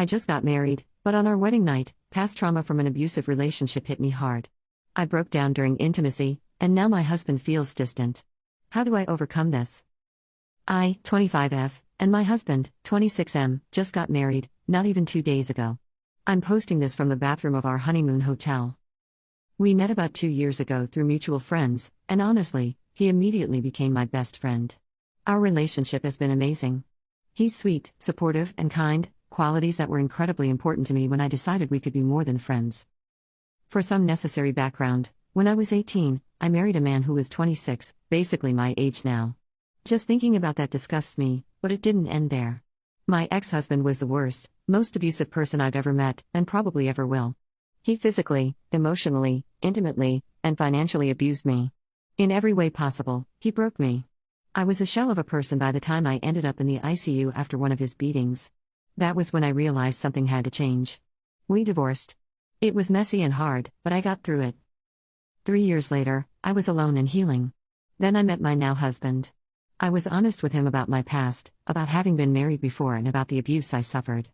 I just got married, but on our wedding night, past trauma from an abusive relationship hit me hard. I broke down during intimacy, and now my husband feels distant. How do I overcome this? I, 25F, and my husband, 26M, just got married, not even 2 days ago. I'm posting this from the bathroom of our honeymoon hotel. We met about 2 years ago through mutual friends, and honestly, he immediately became my best friend. Our relationship has been amazing. He's sweet, supportive, and kind, qualities that were incredibly important to me when I decided we could be more than friends. For some necessary background, when I was 18, I married a man who was 26, basically my age now. Just thinking about that disgusts me, but it didn't end there. My ex-husband was the worst, most abusive person I've ever met, and probably ever will. He physically, emotionally, intimately, and financially abused me. In every way possible, he broke me. I was a shell of a person by the time I ended up in the ICU after one of his beatings. That was when I realized something had to change. We divorced. It was messy and hard, but I got through it. 3 years later, I was alone and healing. Then I met my now husband. I was honest with him about my past, about having been married before, and about the abuse I suffered.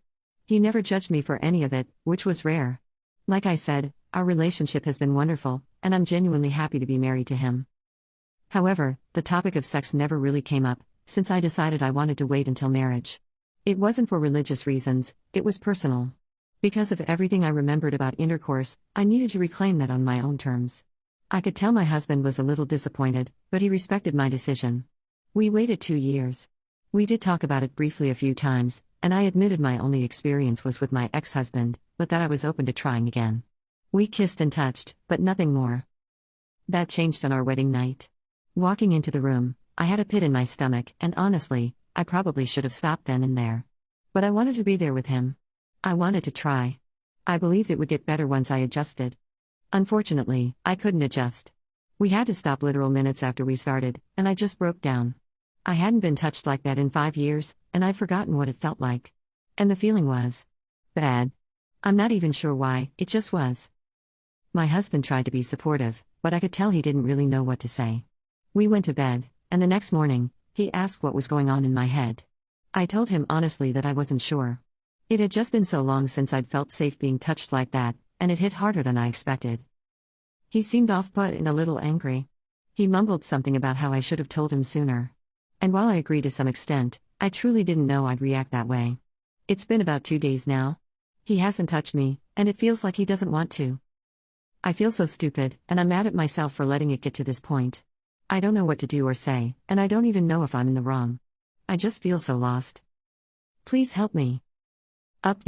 He never judged me for any of it, which was rare. Like I said, our relationship has been wonderful, and I'm genuinely happy to be married to him. However, the topic of sex never really came up, since I decided I wanted to wait until marriage. It wasn't for religious reasons, it was personal. Because of everything I remembered about intercourse, I needed to reclaim that on my own terms. I could tell my husband was a little disappointed, but he respected my decision. We waited 2 years. We did talk about it briefly a few times, and I admitted my only experience was with my ex-husband, but that I was open to trying again. We kissed and touched, but nothing more. That changed on our wedding night. Walking into the room, I had a pit in my stomach, and honestly, I probably should have stopped then and there. But I wanted to be there with him. I wanted to try. I believed it would get better once I adjusted. Unfortunately, I couldn't adjust. We had to stop literal minutes after we started, and I just broke down. I hadn't been touched like that in 5 years, and I'd forgotten what it felt like. And the feeling was bad. I'm not even sure why, it just was. My husband tried to be supportive, but I could tell he didn't really know what to say. We went to bed, and the next morning, he asked what was going on in my head. I told him honestly that I wasn't sure. It had just been so long since I'd felt safe being touched like that, and it hit harder than I expected. He seemed off-put and a little angry. He mumbled something about how I should have told him sooner. And while I agree to some extent, I truly didn't know I'd react that way. It's been about 2 days now. He hasn't touched me, and it feels like he doesn't want to. I feel so stupid, and I'm mad at myself for letting it get to this point. I don't know what to do or say, and I don't even know if I'm in the wrong. I just feel so lost. Please help me. Update.